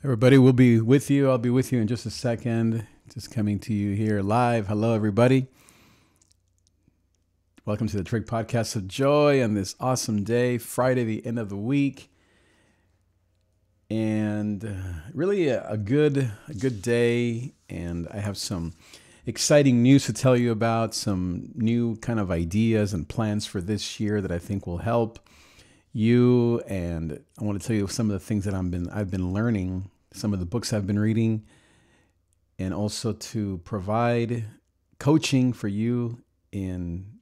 Everybody will be with you. I'll be with you in just a second. Just coming to you here live. Hello, everybody. Welcome to the Trig Podcast of Joy on this awesome day, Friday, the end of the week. And really a good day. And I have some exciting news to tell you about, some new kind of ideas and plans for this year that I think will help you. And I want to tell you some of the things that I've been learning, some of the books I've been reading, and also to provide coaching for you in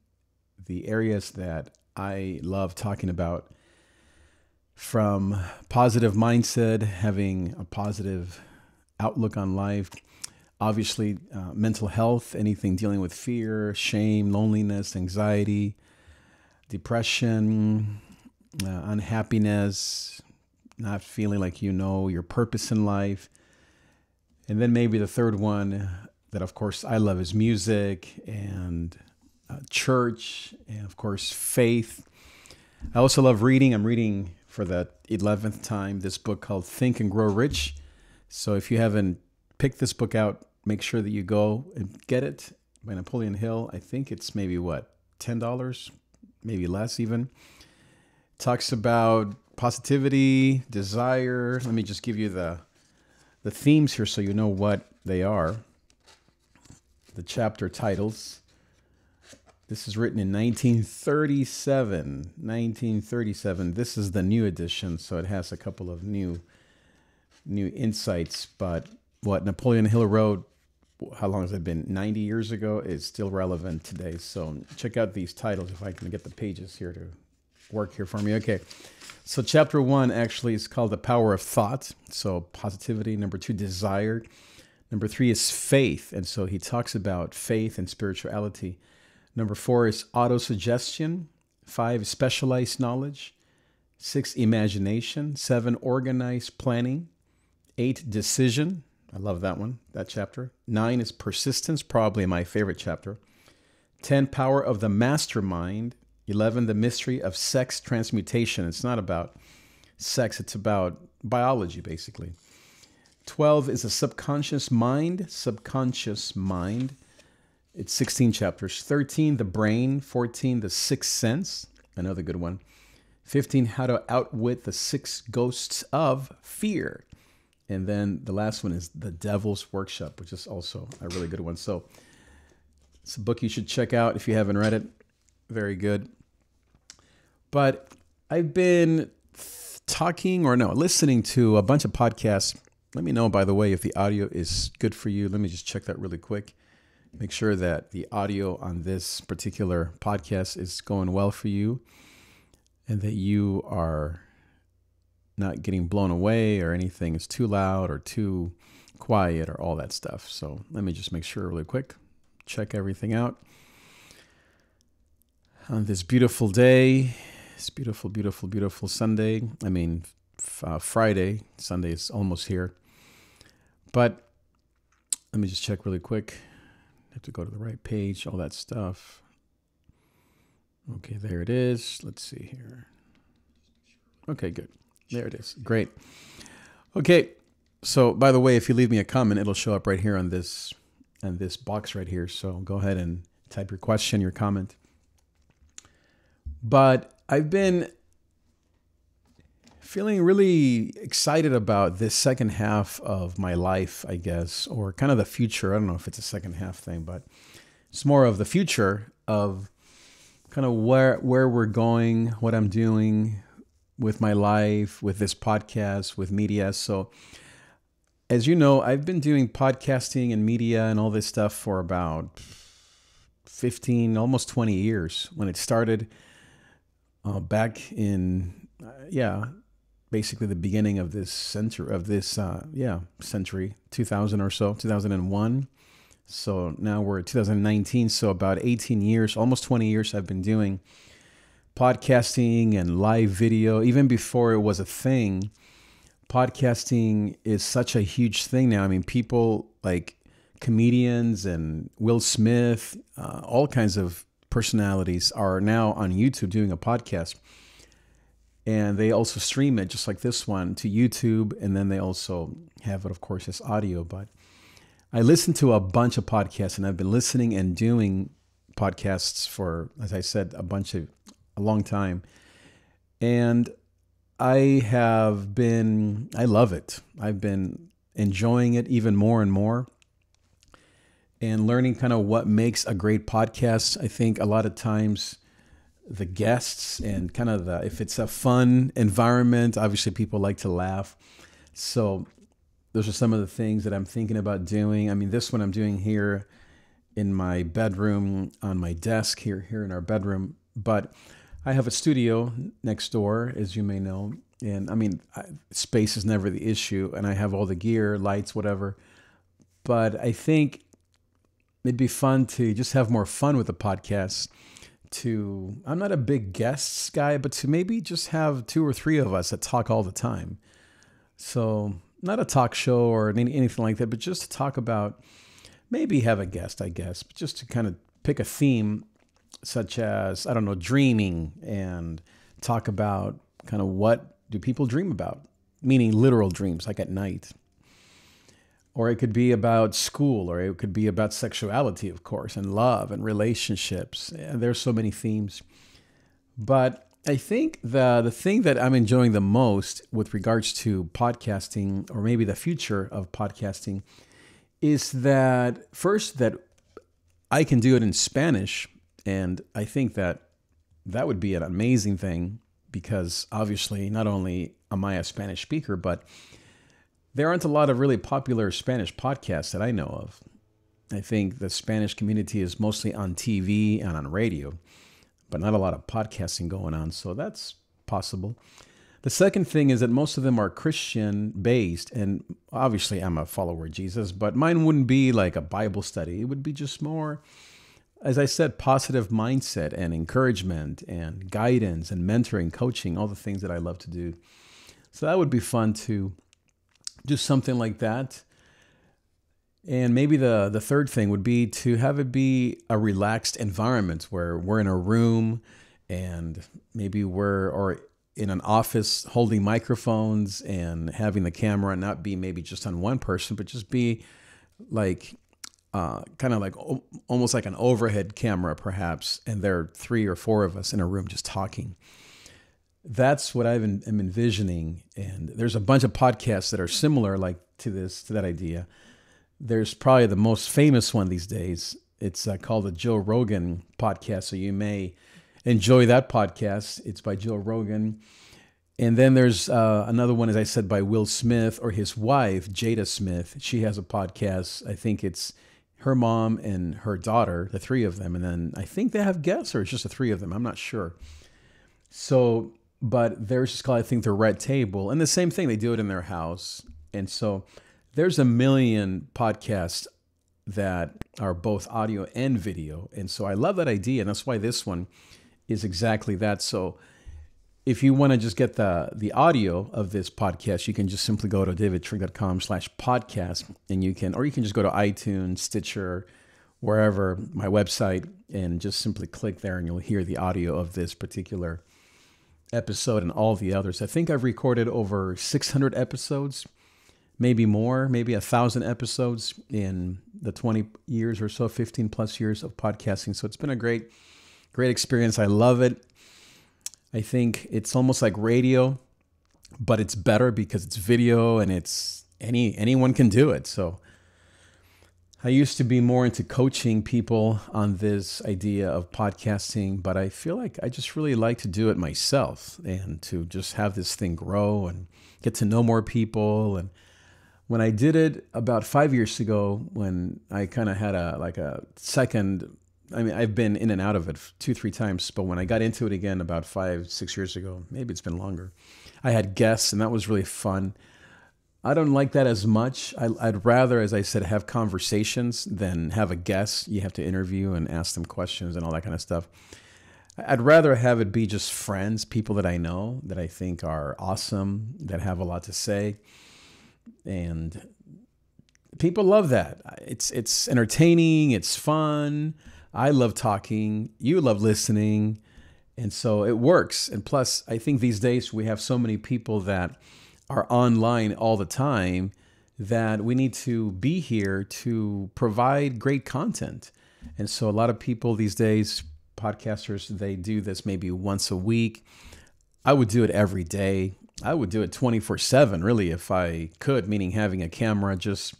the areas that I love talking about, from positive mindset, having a positive outlook on life, obviously mental health, anything dealing with fear, shame, loneliness, anxiety, depression, unhappiness, not feeling like you know your purpose in life. And then maybe the third one that, of course, I love is music and church and, of course, faith. I also love reading. I'm reading for the 11th time this book called Think and Grow Rich. So if you haven't picked this book out, make sure that you go and get it by Napoleon Hill. I think it's maybe $10, maybe less even. Talks about positivity, desire. Let me just give you the themes here so you know what they are. The chapter titles. This is written in 1937. 1937. This is the new edition, so it has a couple of new insights. But what Napoleon Hill wrote, how long has it been? 90 years ago, is still relevant today. So check out these titles if I can get the pages here to work here for me. Okay. So chapter 1 actually is called The Power of Thought. So positivity. Number 2, desire. Number 3 is faith. And so he talks about faith and spirituality. Number 4 is autosuggestion. 5, specialized knowledge. 6, imagination. 7, organized planning. 8, decision. I love that one, that chapter. 9 is persistence, probably my favorite chapter. 10, power of the mastermind. 11, the mystery of sex transmutation. It's not about sex, it's about biology, basically. 12 is a subconscious mind. Subconscious mind. It's 16 chapters. 13, the brain. 14, the sixth sense. Another good one. 15, how to outwit the 6 ghosts of fear. And then the last one is The Devil's Workshop, which is also a really good one. So it's a book you should check out if you haven't read it. Very good. But I've been listening to a bunch of podcasts. Let me know, by the way, if the audio is good for you. Let me just check that really quick. Make sure that the audio on this particular podcast is going well for you and that you are not getting blown away or anything is too loud or too quiet or all that stuff. So let me just make sure really quick. Check everything out. On this beautiful day, it's beautiful, beautiful, beautiful Sunday. Friday. Sunday is almost here. But let me just check really quick. I have to go to the right page, all that stuff. Okay, there it is. Let's see here. Okay, good. There it is. Great. Okay, so by the way, if you leave me a comment, it'll show up right here on this box right here. So go ahead and type your question, your comment. But I've been feeling really excited about this second half of my life, I guess, or kind of the future. I don't know if it's a second half thing, but it's more of the future of kind of where we're going, what I'm doing with my life, with this podcast, with media. So as you know, I've been doing podcasting and media and all this stuff for about 15, almost 20 years. When it started back in, basically the beginning of this century, 2000 or so, 2001. So now we're at 2019. So about 18 years, almost 20 years I've been doing podcasting and live video. Even before it was a thing, podcasting is such a huge thing now. I mean, people like comedians and Will Smith, all kinds of personalities are now on YouTube doing a podcast. And they also stream it just like this one to YouTube. And then they also have it, of course, as audio. But I listen to a bunch of podcasts, and I've been listening and doing podcasts for, as I said, a long time. And I love it. I've been enjoying it even more and more, and learning kind of what makes a great podcast. I think a lot of times the guests and kind of if it's a fun environment, obviously people like to laugh. So those are some of the things that I'm thinking about doing. I mean, this one I'm doing here in my bedroom on my desk here in our bedroom, but I have a studio next door, as you may know. And I mean, space is never the issue, and I have all the gear, lights, whatever. But I think it'd be fun to just have more fun with the podcast. I'm not a big guests guy, but to maybe just have 2 or 3 of us that talk all the time. So not a talk show or anything like that, but just to talk about, maybe have a guest, I guess, but just to kind of pick a theme such as, I don't know, dreaming, and talk about kind of what do people dream about, meaning literal dreams, like at night. Or it could be about school, or it could be about sexuality, of course, and love and relationships. And there's so many themes. But I think the thing that I'm enjoying the most with regards to podcasting, or maybe the future of podcasting, is that first, that I can do it in Spanish. And I think that would be an amazing thing, because obviously not only am I a Spanish speaker, but there aren't a lot of really popular Spanish podcasts that I know of. I think the Spanish community is mostly on TV and on radio, but not a lot of podcasting going on. So that's possible. The second thing is that most of them are Christian based, and obviously I'm a follower of Jesus, but mine wouldn't be like a Bible study. It would be just more, as I said, positive mindset and encouragement and guidance and mentoring, coaching, all the things that I love to do. So that would be fun to do something like that. And maybe the third thing would be to have it be a relaxed environment where we're in a room, and maybe or in an office holding microphones and having the camera not be maybe just on one person, but just be like kind of like almost like an overhead camera perhaps, and there are 3 or 4 of us in a room just talking. That's what am envisioning. And there's a bunch of podcasts that are similar like to that idea. There's probably the most famous one these days. It's called the Joe Rogan podcast. So you may enjoy that podcast. It's by Joe Rogan. And then there's another one, as I said, by Will Smith, or his wife, Jada Smith. She has a podcast. I think it's her mom and her daughter, the 3 of them. And then I think they have guests, or it's just the 3 of them. I'm not sure. So, but there's just called, I think, The Red Table. And the same thing, they do it in their house. And so there's a million podcasts that are both audio and video. And so I love that idea. And that's why this one is exactly that. So if you want to just get the audio of this podcast, you can just simply go to davidtrigg.com/podcast, and you can just go to iTunes, Stitcher, wherever, my website, and just simply click there, and you'll hear the audio of this particular episode and all the others. I think I've recorded over 600 episodes, maybe more, maybe 1,000 episodes in the 20 years or so, 15 plus years of podcasting. So it's been a great experience. I love it. I think it's almost like radio, but it's better because it's video, and it's anyone can do it. So I used to be more into coaching people on this idea of podcasting, but I feel like I just really like to do it myself, and to just have this thing grow and get to know more people. And when I did it about 5 years ago, when I kind of had a second, I mean, I've been in and out of it 2-3 times, but when I got into it again about 5-6 years ago, maybe it's been longer, I had guests, and that was really fun. I don't like that as much. I'd rather, as I said, have conversations than have a guest. You have to interview and ask them questions and all that kind of stuff. I'd rather have it be just friends, people that I know, that I think are awesome, that have a lot to say. And people love that. It's entertaining. It's fun. I love talking. You love listening. And so it works. And plus, I think these days we have so many people that are online all the time that we need to be here to provide great content. And so a lot of people these days, podcasters, they do this maybe once a week. I would do it every day. I would do it 24/7, really, if I could, meaning having a camera just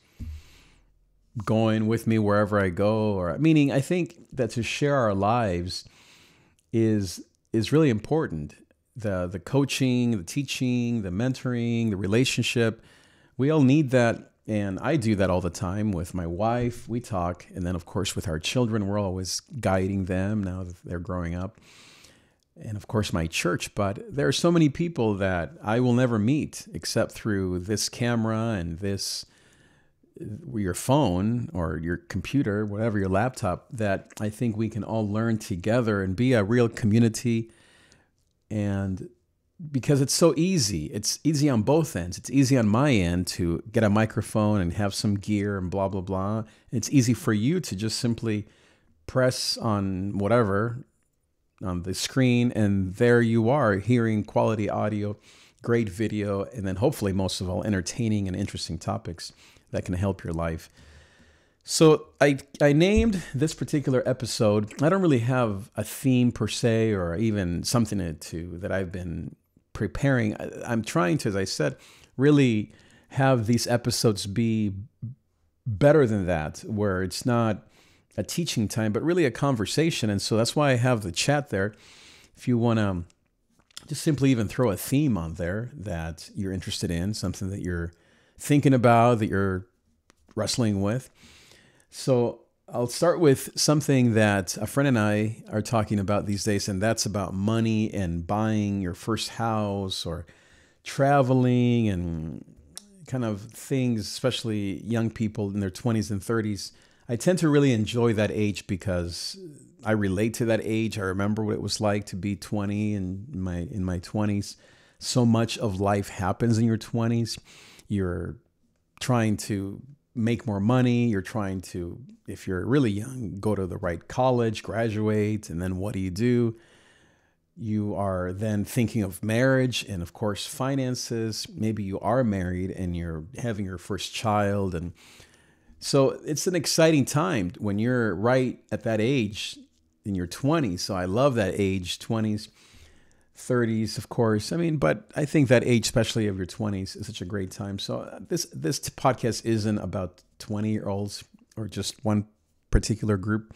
going with me wherever I go. Or meaning, I think that to share our lives is really important. The coaching, the teaching, the mentoring, the relationship, we all need that. And I do that all the time with my wife. We talk. And then, of course, with our children, we're always guiding them now that they're growing up. And, of course, my church. But there are so many people that I will never meet except through this camera and this, your phone or your computer, whatever, your laptop, that I think we can all learn together and be a real community. And because it's so easy. It's easy on both ends. It's easy on my end to get a microphone and have some gear and blah, blah, blah. It's easy for you to just simply press on whatever on the screen, and there you are hearing quality audio, great video, and then hopefully most of all, entertaining and interesting topics that can help your life. So I named this particular episode, I don't really have a theme per se or even something to that I've been preparing. I'm trying to, as I said, really have these episodes be better than that, where it's not a teaching time, but really a conversation. And so that's why I have the chat there. If you want to just simply even throw a theme on there that you're interested in, something that you're thinking about, that you're wrestling with. So I'll start with something that a friend and I are talking about these days, and that's about money and buying your first house or traveling and kind of things, especially young people in their 20s and 30s. I tend to really enjoy that age because I relate to that age. I remember what it was like to be 20 and in my 20s. So much of life happens in your 20s. You're trying to make more money. You're trying to, if you're really young, go to the right college, graduate, and then what do? You are then thinking of marriage and, of course, finances. Maybe you are married and you're having your first child. And so it's an exciting time when you're right at that age in your 20s. So I love that age, 20s, 30s, of course. I mean, but I think that age, especially of your 20s, is such a great time. So this podcast isn't about 20-year-olds or just one particular group.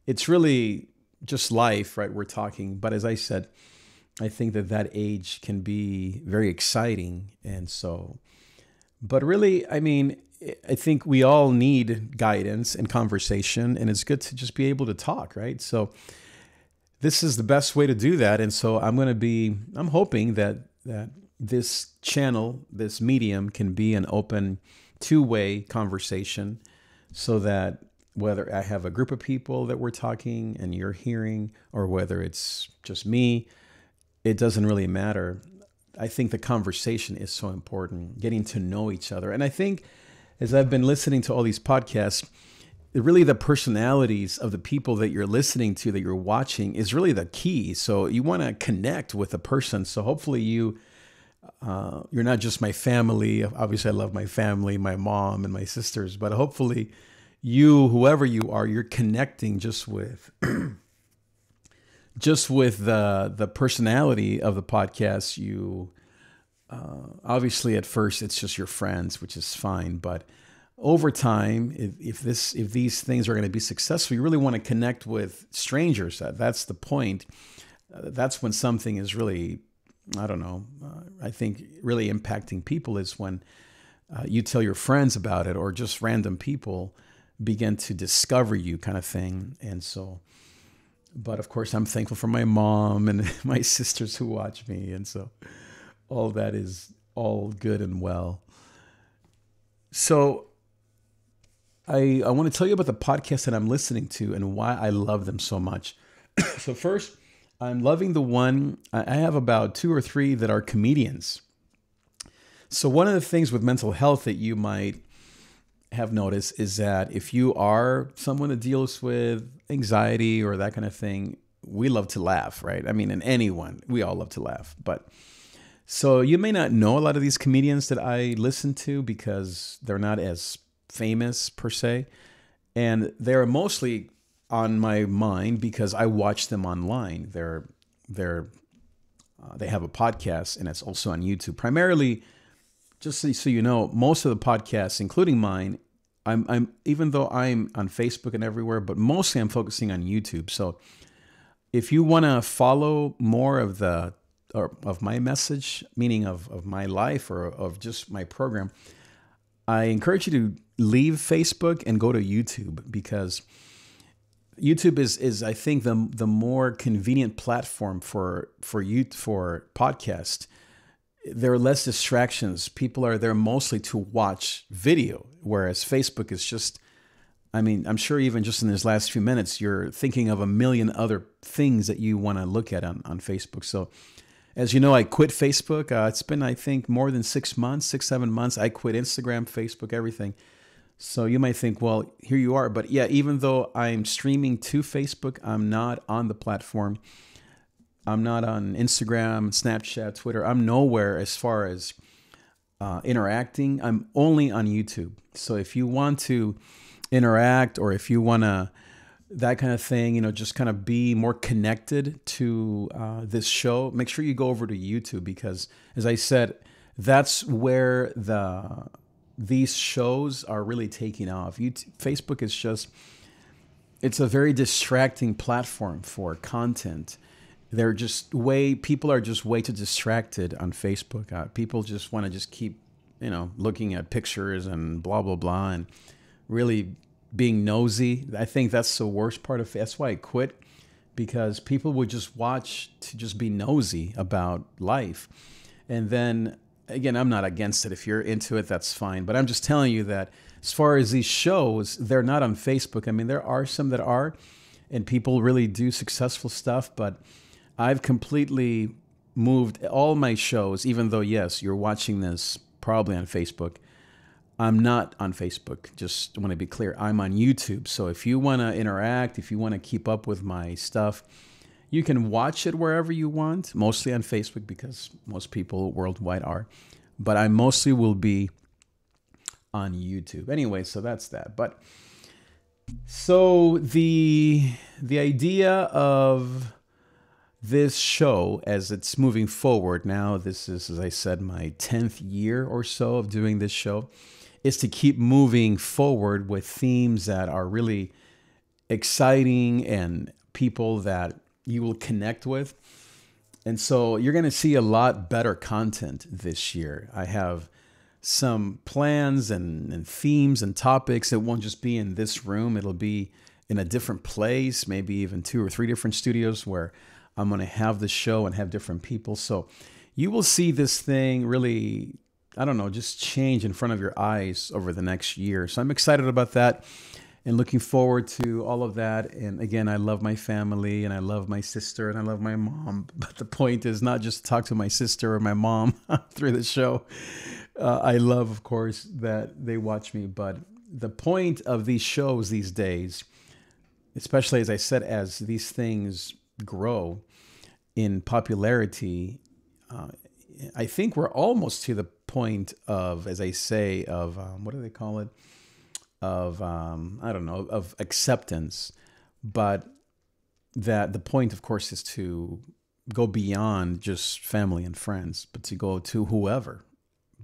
It's really just life, right? We're talking. But as I said, I think that age can be very exciting. And so, but really, I mean, I think we all need guidance and conversation, and it's good to just be able to talk, right? So this is the best way to do that. And so I'm hoping that this channel, this medium can be an open two-way conversation so that whether I have a group of people that we're talking and you're hearing, or whether it's just me, it doesn't really matter. I think the conversation is so important, getting to know each other. And I think as I've been listening to all these podcasts, really the personalities of the people that you're listening to, that you're watching, is really the key. So you want to connect with a person. So hopefully you're not just my family. Obviously, I love my family, my mom and my sisters, but hopefully you, whoever you are, you're connecting just with the personality of the podcast. You obviously at first it's just your friends, which is fine, but over time, if these things are going to be successful, you really want to connect with strangers. That's the point. That's when something is really, I don't know, I think really impacting people is when you tell your friends about it, or just random people begin to discover you, kind of thing. And so, but of course, I'm thankful for my mom and my sisters who watch me. And so all that is all good and well. So I want to tell you about the podcast that I'm listening to and why I love them so much. So first, I'm loving the one, I have about 2 or 3 that are comedians. So one of the things with mental health that you might have noticed is that if you are someone that deals with anxiety or that kind of thing, we love to laugh, right? I mean, and anyone, we all love to laugh. But so you may not know a lot of these comedians that I listen to because they're not as famous per se. And they're mostly on my mind because I watch them online. They have a podcast, and it's also on YouTube. Primarily, just so you know, most of the podcasts, including mine, I'm even though I'm on Facebook and everywhere, but mostly I'm focusing on YouTube. So if you want to follow more of of my message, meaning of my life or of just my program, I encourage you to leave Facebook and go to YouTube, because YouTube is I think the more convenient platform for podcast. There are less distractions. People are there mostly to watch video, whereas Facebook is just, I mean, I'm sure even just in this last few minutes, you're thinking of a million other things that you want to look at on Facebook. So as you know, I quit Facebook. It's been, I think, more than 6 months, 7 months. I quit Instagram, Facebook, everything. So you might think, well, here you are. But yeah, even though I'm streaming to Facebook, I'm not on the platform. I'm not on Instagram, Snapchat, Twitter. I'm nowhere as far as interacting. I'm only on YouTube. So if you want to interact, or if you want to, that kind of thing, you know, just kind of be more connected to this show, make sure you go over to YouTube, because as I said, that's where these shows are really taking off. Facebook is just, it's a very distracting platform for content. People are just way too distracted on Facebook. People just want to just keep, looking at pictures and blah, blah, blah, and really being nosy. I think that's the worst part of it. That's why I quit, because people would just watch to just be nosy about life. And then, again, I'm not against it. If you're into it, that's fine. But I'm just telling you that as far as these shows, they're not on Facebook. I mean, there are some that are, and people really do successful stuff, but I've completely moved all my shows, even though, yes, you're watching this probably on Facebook. I'm not on Facebook. Just want to be clear. I'm on YouTube. So if you want to interact, if you want to keep up with my stuff, you can watch it wherever you want, mostly on Facebook, because most people worldwide are. But I mostly will be on YouTube. Anyway, so that's that. But so the idea of this show, as it's moving forward now, this is, as I said, my 10th year or so of doing this show, is to keep moving forward with themes that are really exciting and people that you will connect with. And so you're going to see a lot better content this year. I have some plans and themes and topics. It won't just be in this room. It'll be in a different place, maybe even 2 or 3 different studios where I'm going to have the show and have different people. So you will see this thing really, I don't know, just change in front of your eyes over the next year. So I'm excited about that and looking forward to all of that. And again, I love my family, and I love my sister, and I love my mom. But the point is not just to talk to my sister or my mom through the show. I love, of course, that they watch me. But the point of these shows these days, especially, as I said, as these things grow in popularity, I think we're almost to the point of, as I say, of what do they call it? Of I don't know, of acceptance. But that the point, of course, is to go beyond just family and friends, but to go to whoever.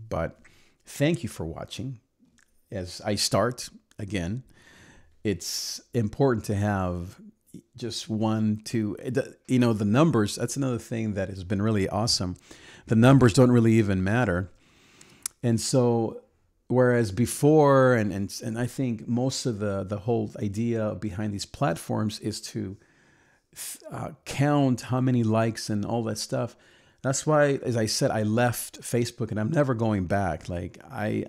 But thank you for watching. As I start again, it's important to have just 1, 2, the numbers. That's another thing that has been really awesome. The numbers don't really even matter. And so, whereas before, and I think most of the whole idea behind these platforms is to count how many likes and all that stuff. That's why, as I said, I left Facebook, and I'm never going back. Like I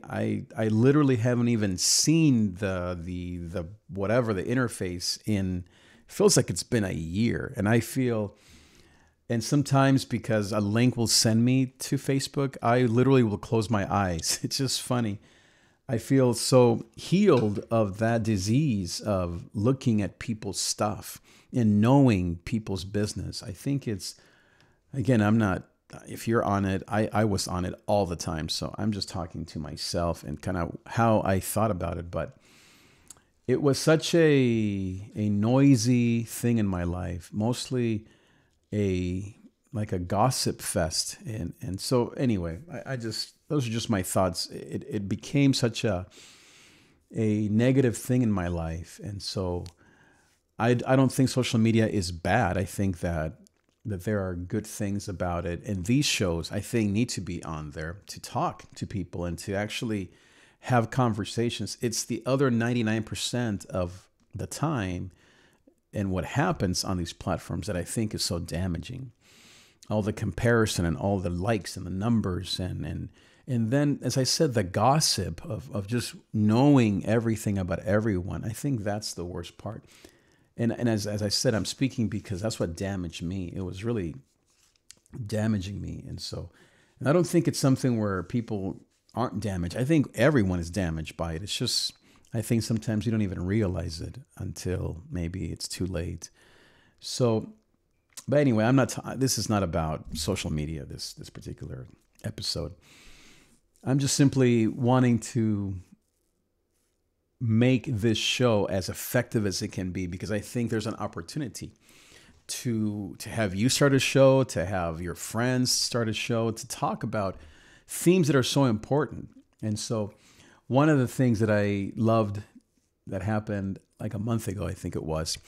literally haven't even seen the whatever the interface in. Feels like it's been a year, and I feel, and sometimes because a link will send me to Facebook, I literally will close my eyes. It's just funny. I feel so healed of that disease of looking at people's stuff and knowing people's business. I think it's, again, I'm not, if you're on it, I was on it all the time. So I'm just talking to myself and kind of how I thought about it. But it was such a noisy thing in my life, mostly a like a gossip fest. And so anyway, I just, those are just my thoughts. It became such a negative thing in my life. And so I don't think social media is bad. I think that there are good things about it. And these shows, I think, need to be on there to talk to people and to actually have conversations. It's the other 99% of the time and what happens on these platforms that I think is so damaging. All the comparison and all the likes and the numbers and then, as I said, the gossip of just knowing everything about everyone. I think that's the worst part. And as I said, I'm speaking because that's what damaged me. It was really damaging me. And I don't think it's something where people aren't damaged. I think everyone is damaged by it. It's just, I think sometimes you don't even realize it until maybe it's too late. So, but anyway, this is not about social media, this particular episode. I'm just simply wanting to make this show as effective as it can be, because I think there's an opportunity to have you start a show, to have your friends start a show, to talk about themes that are so important. And so one of the things that I loved that happened like a month ago, I think it was,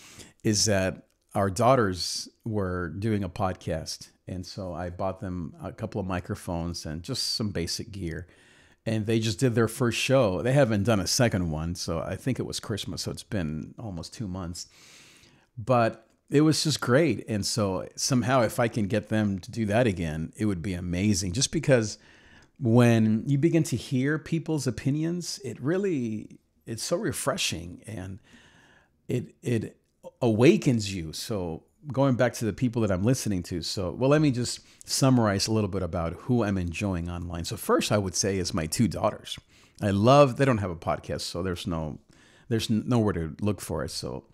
is that our daughters were doing a podcast. And so I bought them a couple of microphones and just some basic gear. And they just did their first show. They haven't done a second one. So I think it was Christmas. So it's been almost 2 months. But it was just great. And so somehow if I can get them to do that again, it would be amazing. Just because when you begin to hear people's opinions, it's so refreshing and it awakens you. So going back to the people that I'm listening to. So, well, let me just summarize a little bit about who I'm enjoying online. So first I would say is my 2 daughters. They don't have a podcast, so there's nowhere to look for it. So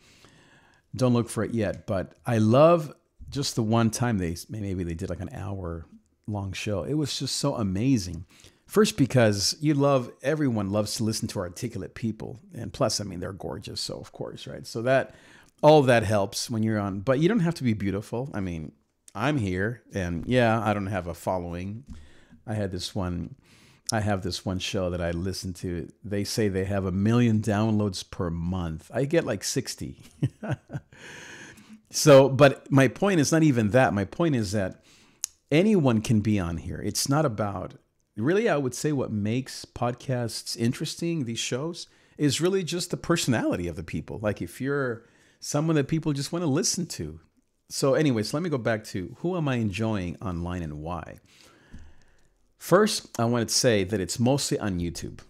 don't look for it yet, but I love just the one time they did like an hour long show. It was just so amazing. First, because everyone loves to listen to articulate people. And plus, I mean, they're gorgeous. So of course, right? So all of that helps when you're on, but you don't have to be beautiful. I mean, I'm here and yeah, I don't have a following. I have this one show that I listen to. They say they have 1 million downloads per month. I get like 60. So, but my point is not even that. My point is that anyone can be on here. It's not about, really, I would say what makes podcasts interesting, these shows, is really just the personality of the people. Like if you're someone that people just want to listen to. So anyways, let me go back to who am I enjoying online and why. First, I want to say that it's mostly on YouTube.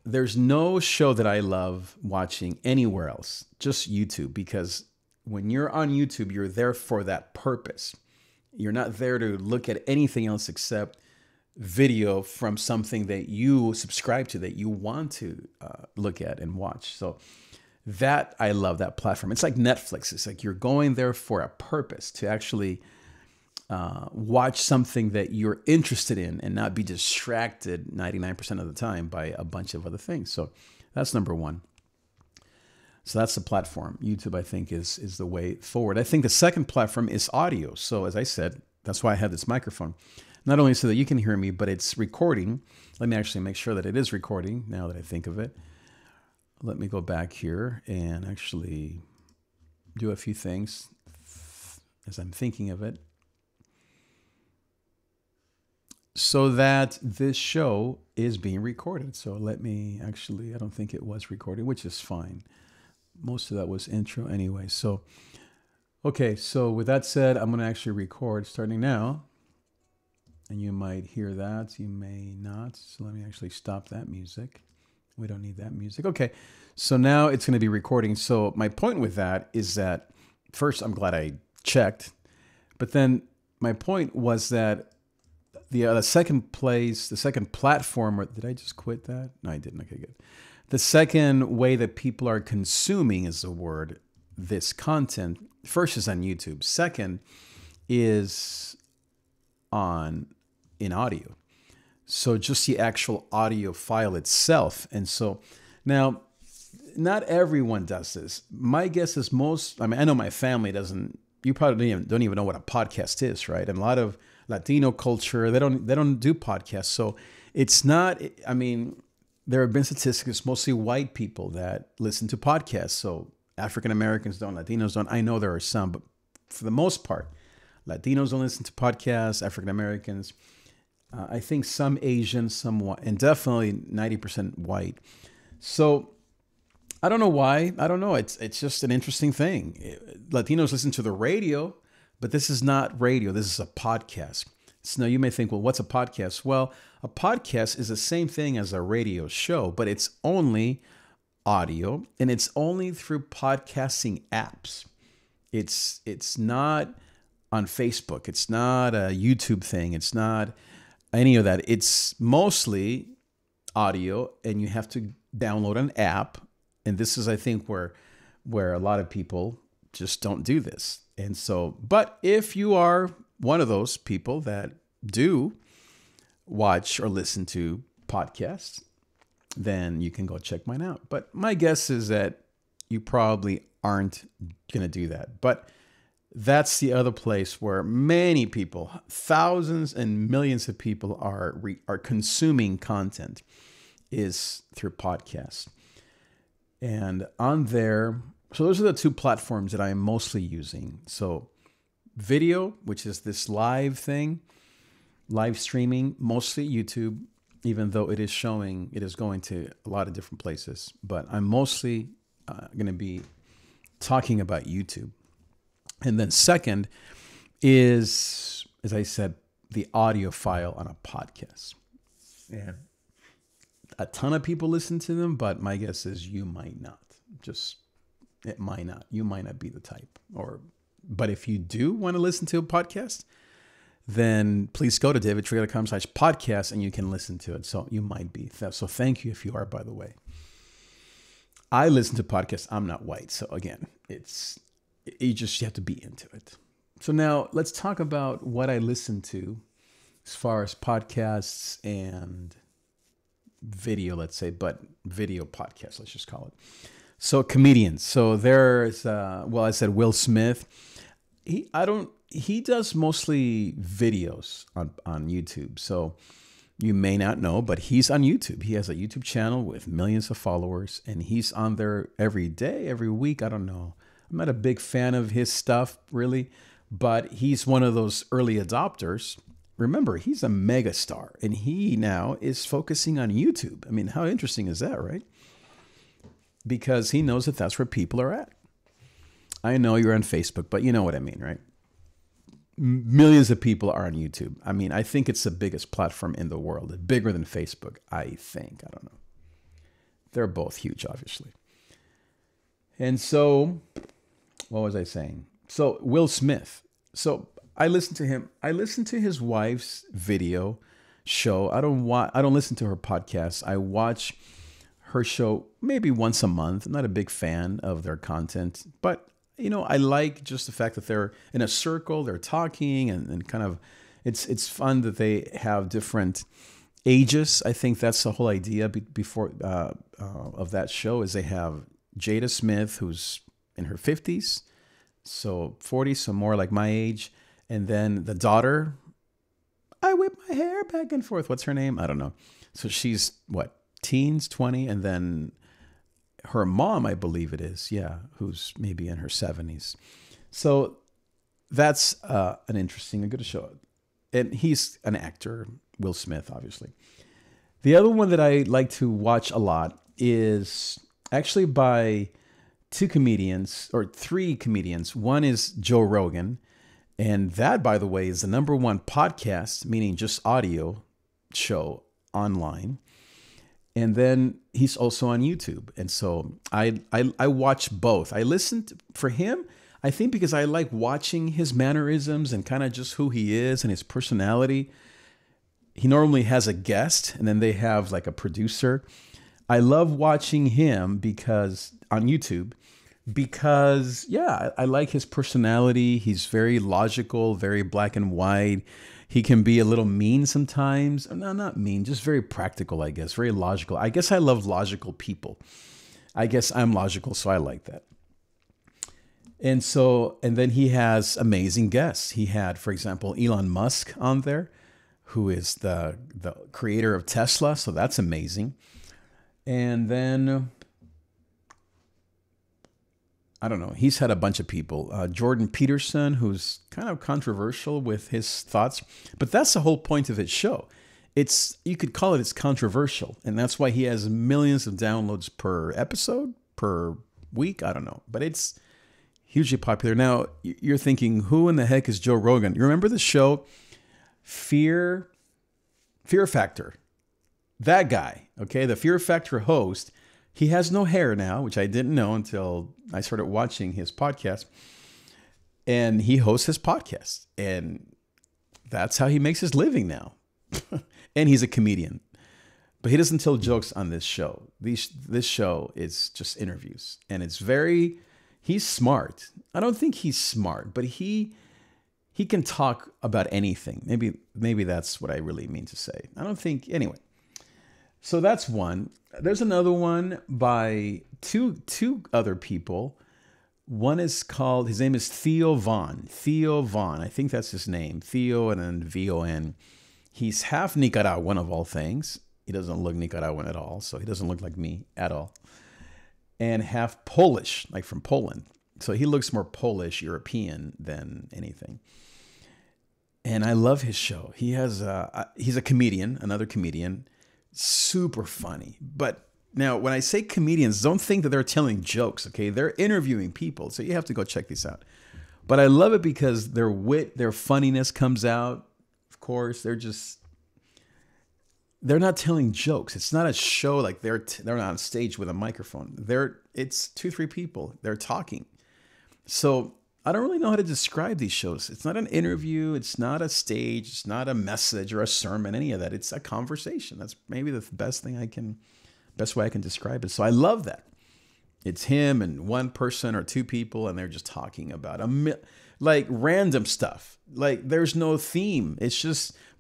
There's no show that I love watching anywhere else, just YouTube, because when you're on YouTube, you're there for that purpose. You're not there to look at anything else except video from something that you subscribe to, that you want to look at and watch. So that, I love that platform. It's like Netflix. It's like you're going there for a purpose, to actually watch something that you're interested in and not be distracted 99% of the time by a bunch of other things. So that's number one. So that's the platform. YouTube, I think, is the way forward. I think the second platform is audio. So as I said, that's why I have this microphone. Not only so that you can hear me, but it's recording. Let me actually make sure that it is recording now that I think of it. Let me go back here and actually do a few things as I'm thinking of it, so that this show is being recorded. So let me I don't think it was recorded, which is fine. Most of that was intro anyway. So, okay. So with that said, I'm going to actually record starting now. And you might hear that, you may not. So let me actually stop that music. We don't need that music. Okay, so now it's going to be recording. So my point with that is that, first, I'm glad I checked. But then my point was that the second platform, or did I just quit that? No, I didn't. Okay, good. The second way that people are consuming is the word this content, first is on YouTube. Second is in audio. So just the actual audio file itself. And so now, not everyone does this. My guess is I know my family doesn't, you probably don't even know what a podcast is, right? And a lot of Latino culture, they don't do podcasts. So it's not, there have been statistics, mostly white people that listen to podcasts. So African Americans don't, Latinos don't. I know there are some, but for the most part, Latinos don't listen to podcasts, African Americans. I think some Asian, some white, and definitely 90% white. So I don't know why. I don't know. It's just an interesting thing. Latinos listen to the radio, but this is not radio. This is a podcast. So now you may think, well, what's a podcast? Well, a podcast is the same thing as a radio show, but it's only audio, and it's only through podcasting apps. It's not on Facebook. It's not a YouTube thing. It's not any of that. It's mostly audio, and you have to download an app. And this is, I think, where a lot of people just don't do this. And so, but if you are one of those people that do watch or listen to podcasts, then you can go check mine out. But my guess is that you probably aren't going to do that. But that's the other place where many people, thousands and millions of people are consuming content, is through podcasts. And on there, so those are the two platforms that I am mostly using. So video, which is this live thing, live streaming, mostly YouTube, even though it is going to a lot of different places. But I'm mostly going to be talking about YouTube. And then second is, as I said, the audio file on a podcast. And a ton of people listen to them, but my guess is you might not. It might not. You might not be the type. But if you do want to listen to a podcast, then please go to davidtriga.com/podcast and you can listen to it. So you might be. So thank you if you are, by the way. I listen to podcasts. I'm not white. So again, you have to be into it. So now let's talk about what I listen to as far as podcasts and video, let's say, but video podcasts, let's just call it. So comedians. So there's, I said Will Smith. He does mostly videos on YouTube. So you may not know, but he's on YouTube. He has a YouTube channel with millions of followers, and he's on there every day, every week. I don't know. I'm not a big fan of his stuff, really, but he's one of those early adopters. Remember, he's a mega star, and he now is focusing on YouTube. I mean, how interesting is that, right? Because he knows that that's where people are at. I know you're on Facebook, but you know what I mean, right? Millions of people are on YouTube. I mean, I think it's the biggest platform in the world. It's bigger than Facebook, I think. I don't know. They're both huge, obviously. And so, what was I saying? So, Will Smith. So, I listen to him. I listen to his wife's video show. I don't listen to her podcast. I watch her show maybe once a month. I'm not a big fan of their content, but I like just the fact that they're in a circle, they're talking, and kind of, it's fun that they have different ages. I think that's the whole idea before of that show, is they have Jada Smith, who's in her 50s, so 40, so more like my age. And then the daughter, I whip my hair back and forth. What's her name? I don't know. So she's teens, 20. And then her mom, I believe it is. Yeah. Who's maybe in her 70s. So that's a good show. And he's an actor, Will Smith, obviously. The other one that I like to watch a lot is actually by three comedians. One is Joe Rogan. And that, by the way, is the #1 podcast, meaning just audio show online. And then he's also on YouTube. And so I watch both. I listened for him, I think, because I like watching his mannerisms and kind of just who he is and his personality. He normally has a guest, and then they have like a producer. I love watching him because on YouTube, because yeah, I like his personality. He's very logical, very black and white. He can be a little mean sometimes. No, not mean, just very practical, I guess, very logical. I guess I love logical people. I guess I'm logical, so I like that. And then he has amazing guests. He had, for example, Elon Musk on there, who is the creator of Tesla, so that's amazing. And then I don't know. He's had a bunch of people. Jordan Peterson, who's kind of controversial with his thoughts, but that's the whole point of his show. You could call it's controversial, and that's why he has millions of downloads per episode, per week. I don't know, but it's hugely popular. Now you're thinking, who in the heck is Joe Rogan? You remember the show Fear Factor? That guy, okay, the Fear Factor host. He has no hair now, which I didn't know until I started watching his podcast. And he hosts his podcast. And that's how he makes his living now. And he's a comedian. But he doesn't tell jokes on this show. This show is just interviews. And he's smart. I don't think he's smart, but he can talk about anything. Maybe that's what I really mean to say. I don't think, anyway. So that's one. There's another one by two other people. One is called, his name is Theo Von. Theo Von, I think that's his name. Theo and then VON. He's half Nicaraguan of all things. He doesn't look Nicaraguan at all, so he doesn't look like me at all. And half Polish, like from Poland. So he looks more Polish, European than anything. And I love his show. He's a comedian, another comedian. Super funny. But now when I say comedians, don't think that they're telling jokes, okay? They're interviewing people. So you have to go check these out. But I love it because their wit, their funniness comes out. Of course, they're not telling jokes. It's not a show like they're not on stage with a microphone. It's 2-3 people. They're talking. So I don't really know how to describe these shows. It's not an interview. It's not a stage. It's not a message or a sermon, any of that. It's a conversation. That's maybe the best way I can describe it. So I love that. It's him and one person or two people, and they're just talking about like random stuff. Like there's no theme.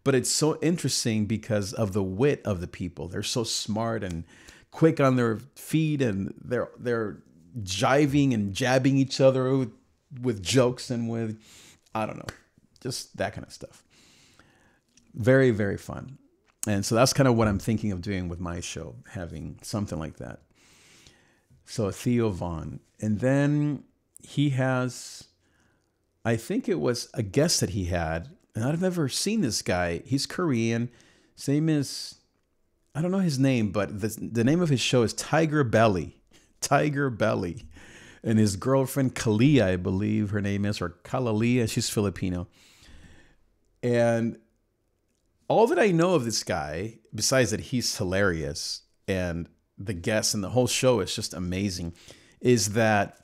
But it's so interesting because of the wit of the people. They're so smart and quick on their feet, and they're jiving and jabbing each other with jokes and with, I don't know, just that kind of stuff. Very, very fun. And so that's kind of what I'm thinking of doing with my show, having something like that. So Theo Von. And then he has, I think it was a guest that he had, and I've never seen this guy. He's Korean. His name is, I don't know his name, but the name of his show is Tiger Belly. Tiger Belly. And his girlfriend, Kalia, I believe her name is, or Kalalia, she's Filipino. And all that I know of this guy, besides that he's hilarious and the guests and the whole show is just amazing, is that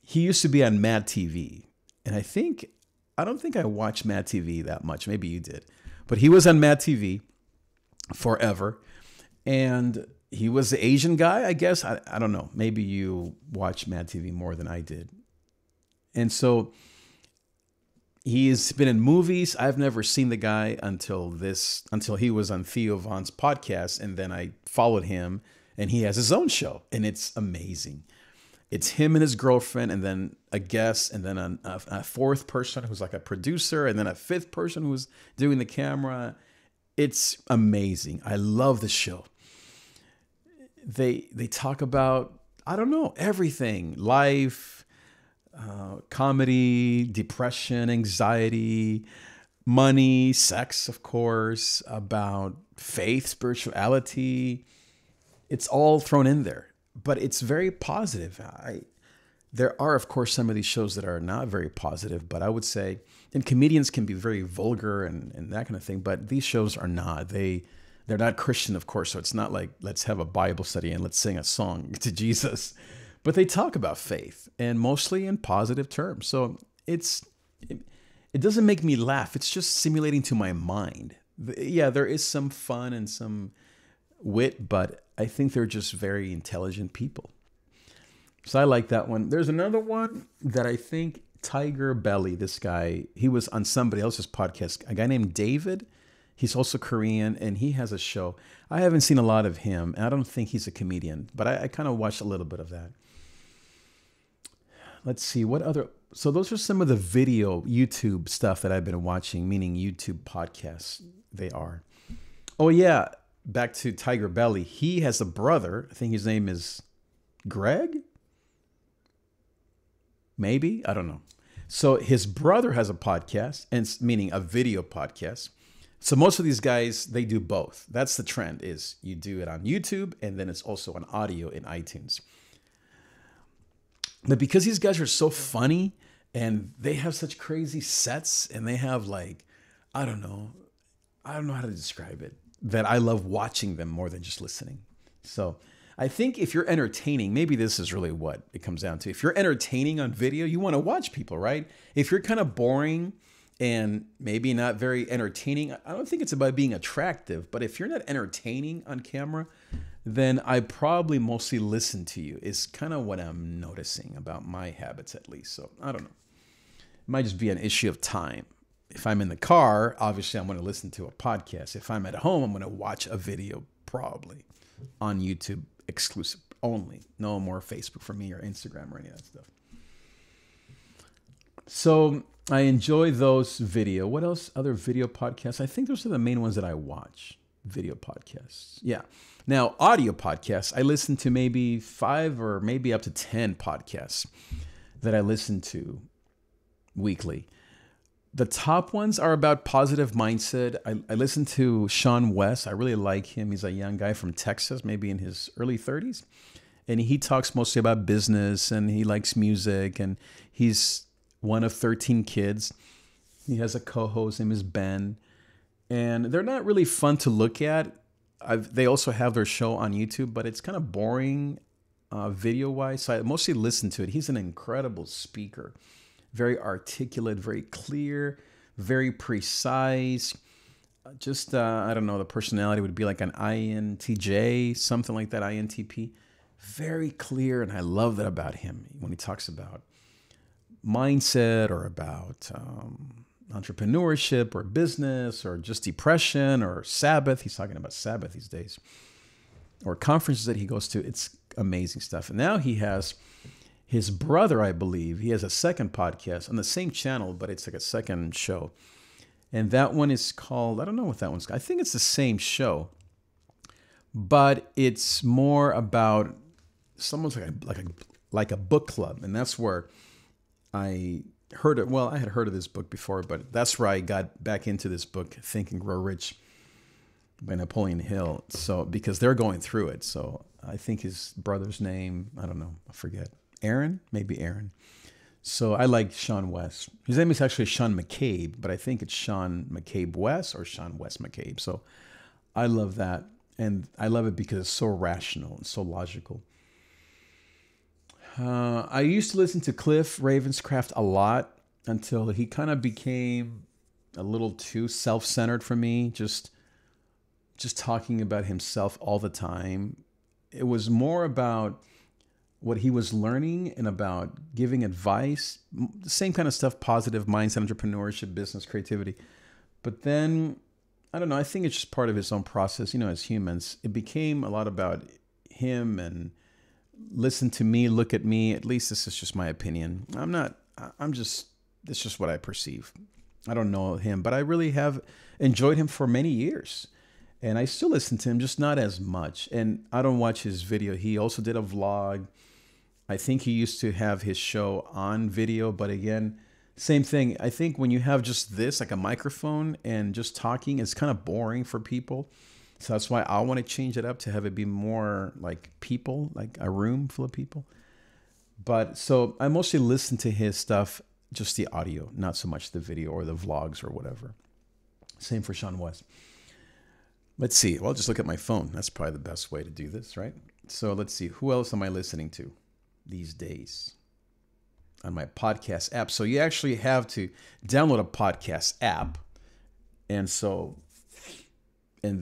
he used to be on Mad TV. And I don't think I watched Mad TV that much. Maybe you did. But he was on Mad TV forever. And he was the Asian guy, I guess. I don't know. Maybe you watch Mad TV more than I did. And so he's been in movies. I've never seen the guy until he was on Theo Von's podcast. And then I followed him, and he has his own show, and it's amazing. It's him and his girlfriend, and then a guest, and then a fourth person who's like a producer, and then a fifth person who's doing the camera. It's amazing. I love the show. They talk about, I don't know, everything. Life, comedy, depression, anxiety, money, sex, of course, about faith, spirituality. It's all thrown in there. But it's very positive. There are, of course, some of these shows that are not very positive, but I would say, and comedians can be very vulgar and that kind of thing, but these shows are not. They're not Christian, of course, so it's not like, let's have a Bible study and let's sing a song to Jesus. But they talk about faith, and mostly in positive terms. So it doesn't make me laugh. It's just stimulating to my mind. Yeah, there is some fun and some wit, but I think they're just very intelligent people. So I like that one. There's another one that I think Tiger Belly, this guy, he was on somebody else's podcast. A guy named David. He's also Korean, and he has a show. I haven't seen a lot of him, and I don't think he's a comedian, but I kind of watched a little bit of that. Let's see, what other... So those are some of the video YouTube stuff that I've been watching, meaning YouTube podcasts. They are. Oh, yeah. Back to Tiger Belly. He has a brother. I think his name is Greg? Maybe? I don't know. So his brother has a podcast, and meaning a video podcast. So most of these guys, they do both. That's the trend, is you do it on YouTube, and then it's also on audio in iTunes. But because these guys are so funny, and they have such crazy sets, and they have like, I don't know how to describe it, that I love watching them more than just listening. So I think if you're entertaining, maybe this is really what it comes down to. If you're entertaining on video, you want to watch people, right? If you're kind of boring and maybe not very entertaining, I don't think it's about being attractive, but if you're not entertaining on camera, then I probably mostly listen to you, is kind of what I'm noticing about my habits, at least. So I don't know. It might just be an issue of time. If I'm in the car, obviously I'm going to listen to a podcast. If I'm at home, I'm going to watch a video, probably on YouTube, exclusive only. No more Facebook for me or Instagram or any of that stuff. So I enjoy those video. What else? Other video podcasts? I think those are the main ones that I watch. Video podcasts. Yeah. Now, audio podcasts, I listen to maybe 5 or maybe up to 10 podcasts that I listen to weekly. The top ones are about positive mindset. I listen to Sean West. I really like him. He's a young guy from Texas, maybe in his early 30s. And he talks mostly about business, and he likes music, and he's one of 13 kids. He has a co-host, his name is Ben. And they're not really fun to look at. They also have their show on YouTube, but it's kind of boring video-wise. So I mostly listen to it. He's an incredible speaker. Very articulate, very clear, very precise. Just, I don't know, the personality would be like an INTJ, something like that, INTP. Very clear, and I love that about him when he talks about mindset or about entrepreneurship or business or just depression or Sabbath. He's talking about Sabbath these days. Or conferences that he goes to. It's amazing stuff. And now he has his brother, I believe. He has a second podcast on the same channel, but it's like a second show. And that one is called, I don't know what that one's called. I think it's the same show, but it's more about someone's like a book club. And that's where I heard it. Well, I had heard of this book before, but that's where I got back into this book, Think and Grow Rich by Napoleon Hill. So, because they're going through it. So I think his brother's name, I don't know, I forget. Aaron, maybe Aaron. So I like Sean West. His name is actually Sean McCabe, but I think it's Sean McCabe West or Sean West McCabe. So I love that. And I love it because it's so rational and so logical. I used to listen to Cliff Ravenscraft a lot until he kind of became a little too self-centered for me. Just talking about himself all the time. It was more about what he was learning and about giving advice, the same kind of stuff, positive mindset, entrepreneurship, business, creativity. But then, I don't know, I think it's just part of his own process. You know, as humans, it became a lot about him and listen to me, look at me. At least this is just my opinion. It's just what I perceive. I don't know him, but I really have enjoyed him for many years. And I still listen to him, just not as much. And I don't watch his video. He also did a vlog. I think he used to have his show on video, but again, same thing. I think when you have just this, like a microphone and just talking, it's kind of boring for people. So that's why I want to change it up to have it be more like people, like a room full of people. But so I mostly listen to his stuff, just the audio, not so much the video or the vlogs or whatever. Same for Sean West. Let's see. Well, I'll just look at my phone. That's probably the best way to do this, right? So let's see. Who else am I listening to these days on my podcast app? So you actually have to download a podcast app. And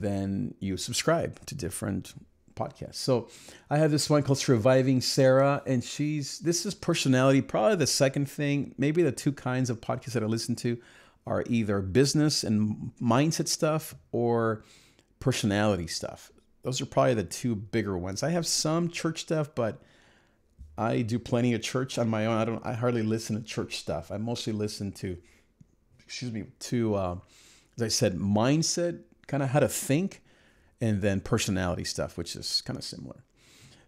then you subscribe to different podcasts. So I have this one called Surviving Sarah, and this is personality. Probably the second thing, maybe the two kinds of podcasts that I listen to are either business and mindset stuff or personality stuff. Those are probably the two bigger ones. I have some church stuff, but I do plenty of church on my own. I hardly listen to church stuff. I mostly listen to, as I said, mindset, kind of how to think, and then personality stuff, which is kind of similar.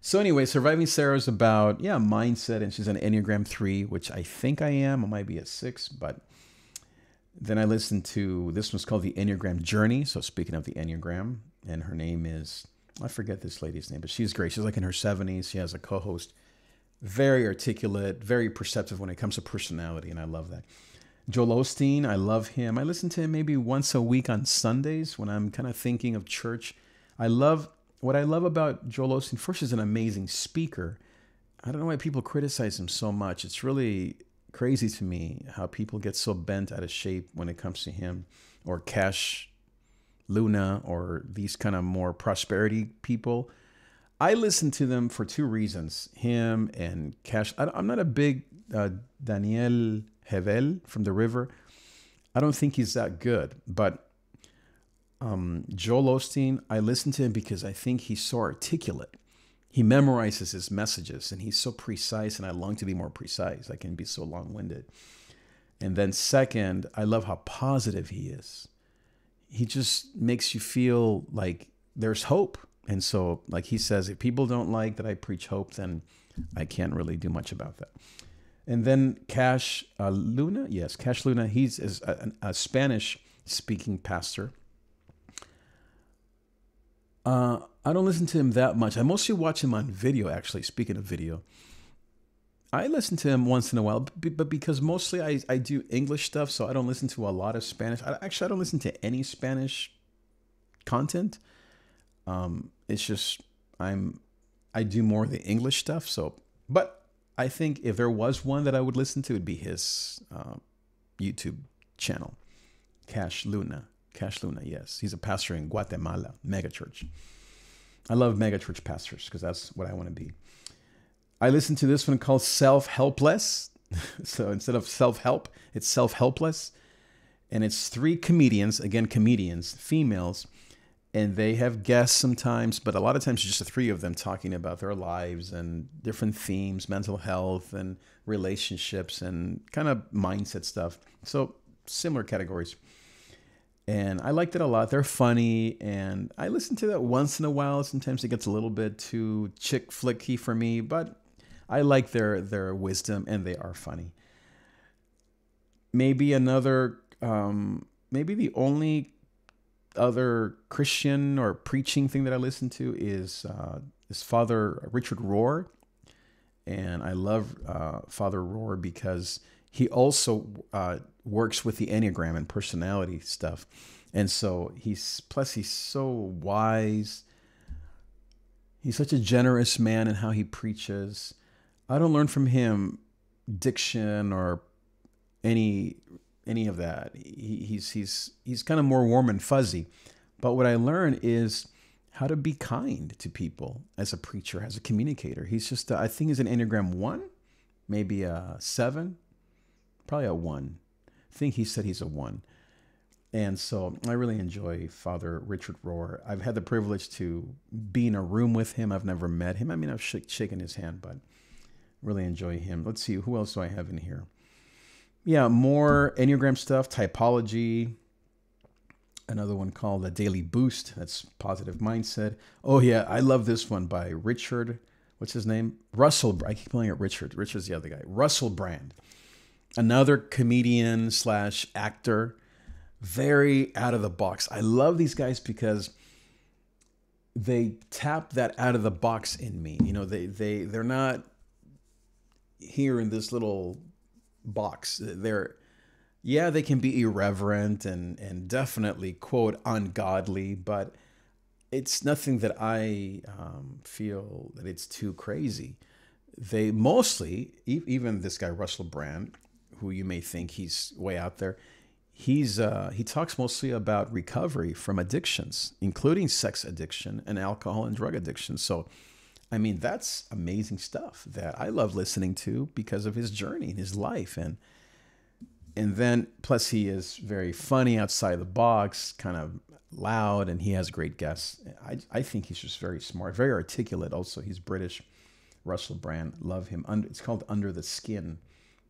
So anyway, Surviving Sarah is about, mindset, and she's an Enneagram 3, which I think I am. I might be a 6, but then I listened to, this one's called The Enneagram Journey. So speaking of the Enneagram, and her name is, I forget this lady's name, but she's great. She's like in her 70s. She has a co-host, very articulate, very perceptive when it comes to personality, and I love that. Joel Osteen, I love him. I listen to him maybe once a week on Sundays when I'm kind of thinking of church. What I love about Joel Osteen. First, he's an amazing speaker. I don't know why people criticize him so much. It's really crazy to me how people get so bent out of shape when it comes to him, or Cash Luna, or these kind of more prosperity people. I listen to them for two reasons. Him and Cash. I'm not a big Daniel Hevel from The River. I don't think he's that good. But Joel Osteen, I listen to him because I think he's so articulate. He memorizes his messages, and he's so precise, and I long to be more precise. I can be so long-winded. And then second, I love how positive he is. He just makes you feel like there's hope. And so, like he says, if people don't like that I preach hope, then I can't really do much about that. And then Cash Luna, Cash Luna, he's a Spanish-speaking pastor. I don't listen to him that much. I mostly watch him on video, actually, speaking of video. I listen to him once in a while, but because mostly I do English stuff, so I don't listen to a lot of Spanish. I don't listen to any Spanish content. It's just I do more of the English stuff. So, but I think if there was one that I would listen to, it'd be his YouTube channel, Cash Luna. Cash Luna, yes. He's a pastor in Guatemala, megachurch. I love megachurch pastors because that's what I want to be. I listened to this one called Self-Helpless. So instead of self-help, it's self-helpless. And it's 3 comedians, again, comedians, females. And they have guests sometimes, but a lot of times it's just the 3 of them talking about their lives and different themes, mental health and relationships and kind of mindset stuff. So similar categories. And I liked it a lot. They're funny, and I listen to that once in a while. Sometimes it gets a little bit too chick flicky for me, but I like their wisdom, and they are funny. Maybe maybe the only other Christian or preaching thing that I listen to is Father Richard Rohr. And I love Father Rohr because he also works with the Enneagram and personality stuff. And so he's so wise. He's such a generous man in how he preaches. I don't learn from him diction or any of that. He's kind of more warm and fuzzy. But what I learn is how to be kind to people as a preacher, as a communicator. He's just, I think he's an Enneagram 1, maybe a 7, probably a 1. I think he said he's a 1. And so I really enjoy Father Richard Rohr. I've had the privilege to be in a room with him. I've never met him. I mean, I've shaken his hand, but really enjoy him. Let's see, who else do I have in here? Yeah, more Enneagram stuff, typology. Another one called The Daily Boost. That's positive mindset. Oh, yeah, I love this one by Richard. What's his name? Russell. I keep calling it Richard. Richard's the other guy. Russell Brand. Another comedian / actor. Very out of the box. I love these guys because they tap that out of the box in me. You know, they're not here in this little box. They can be irreverent and definitely, quote, ungodly, but it's nothing that I feel that it's too crazy. They mostly, even this guy, Russell Brand, who you may think he's way out there, he talks mostly about recovery from addictions, including sex addiction and alcohol and drug addiction. So, I mean, that's amazing stuff that I love listening to because of his journey and his life. And then plus he is very funny outside the box, kind of loud, and he has great guests. I think he's just very smart, very articulate. Also, he's British. Russell Brand, love him. It's called Under the Skin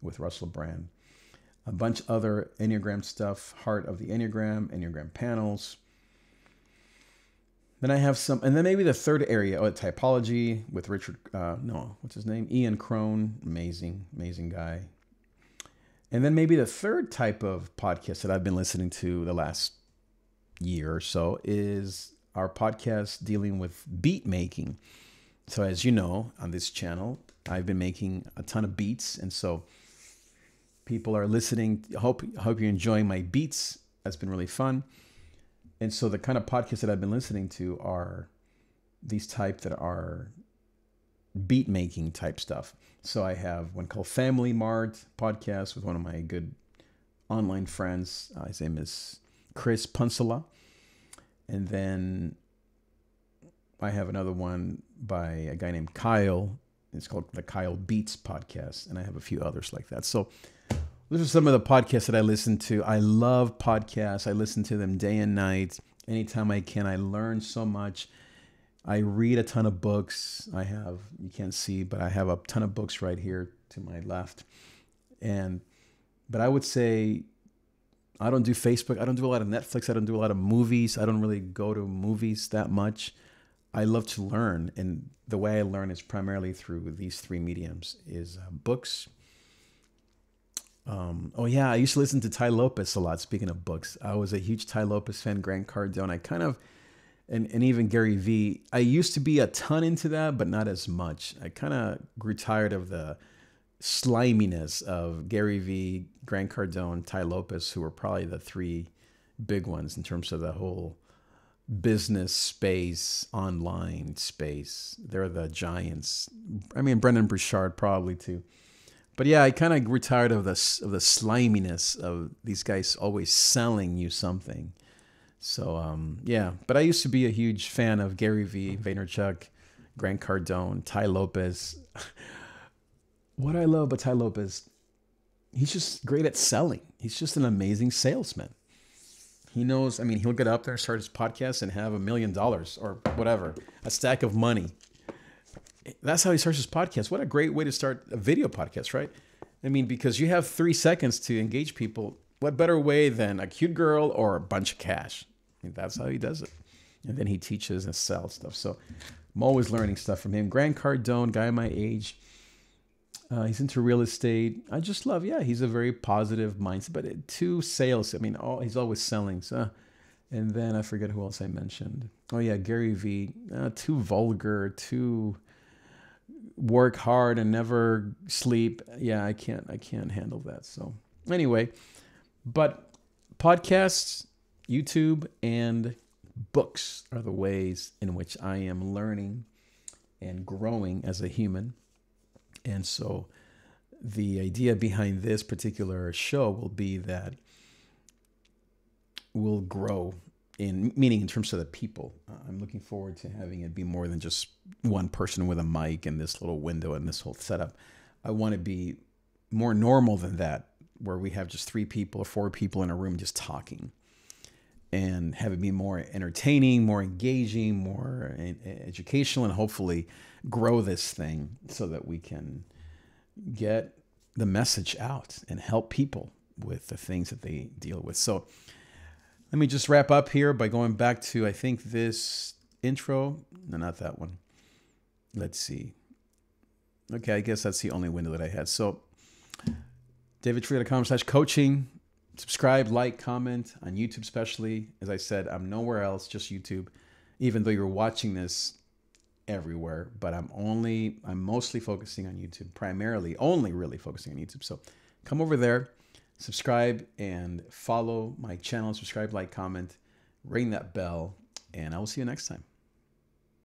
with Russell Brand. A bunch of other Enneagram stuff, Heart of the Enneagram, Enneagram panels. Then I have some, and then maybe the third area, typology with Richard, what's his name? Ian Crone, amazing guy. And then maybe the third type of podcast that I've been listening to the last year or so is our podcast dealing with beat making. So as you know, on this channel, I've been making a ton of beats. And so people are listening. Hope you're enjoying my beats. That's been really fun. And so the kind of podcasts that I've been listening to are these type that are beat making type stuff. So I have one called Family Mart podcast with one of my good online friends. His name is Chris Punsala. And then I have another one by a guy named Kyle. It's called the Kyle Beats podcast. And I have a few others like that. So those are some of the podcasts that I listen to. I love podcasts. I listen to them day and night. Anytime I can, I learn so much. I read a ton of books. You can't see, but I have a ton of books right here to my left. But I would say I don't do Facebook. I don't do a lot of Netflix. I don't do a lot of movies. I don't really go to movies that much. I love to learn. And the way I learn is primarily through these three mediums is books. I used to listen to Tai Lopez a lot. Speaking of books, I was a huge Tai Lopez fan, Grant Cardone. I kind of, and even Gary Vee. I used to be a ton into that, but not as much. I kind of grew tired of the sliminess of Gary Vee, Grant Cardone, Tai Lopez, who were probably the three big ones in terms of the whole business space, online space. They're the giants. I mean, Brendan Burchard probably too. But yeah, I kind of grew tired of the sliminess of these guys always selling you something. So but I used to be a huge fan of Gary Vee, Vaynerchuk, Grant Cardone, Tai Lopez. What I love about Tai Lopez, he's just great at selling. He's just an amazing salesman. He knows, he'll get up there and start his podcast and have $1 million or whatever, a stack of money. That's how he starts his podcast. What a great way to start a video podcast, right? Because you have 3 seconds to engage people. What better way than a cute girl or a bunch of cash? That's how he does it. And then he teaches and sells stuff. So I'm always learning stuff from him. Grant Cardone, guy my age. He's into real estate. I just love, he's a very positive mindset. But to sales, he's always selling. So, and then I forget who else I mentioned. Oh yeah, Gary Vee. Too vulgar, too work hard and never sleep. Yeah, I can't handle that. So anyway, but podcasts, YouTube, and books are the ways in which I am learning and growing as a human. And so the idea behind this particular show will be that we'll grow meaning in terms of the people. I'm looking forward to having it be more than just one person with a mic and this little window and this whole setup. I want to be more normal than that, where we have just 3 people or 4 people in a room just talking, and have it be more entertaining, more engaging, more educational, and hopefully grow this thing so that we can get the message out and help people with the things that they deal with. So let me just wrap up here by going back to, I think, this intro. No, not that one. Let's see. Okay, I guess that's the only window that I had. So davidtree.com/coaching. Subscribe, like, comment on YouTube especially. As I said, I'm nowhere else, just YouTube, even though you're watching this everywhere. But I'm mostly focusing on YouTube, primarily, only really focusing on YouTube. So come over there. Subscribe and follow my channel. Subscribe, like, comment, ring that bell, and I will see you next time.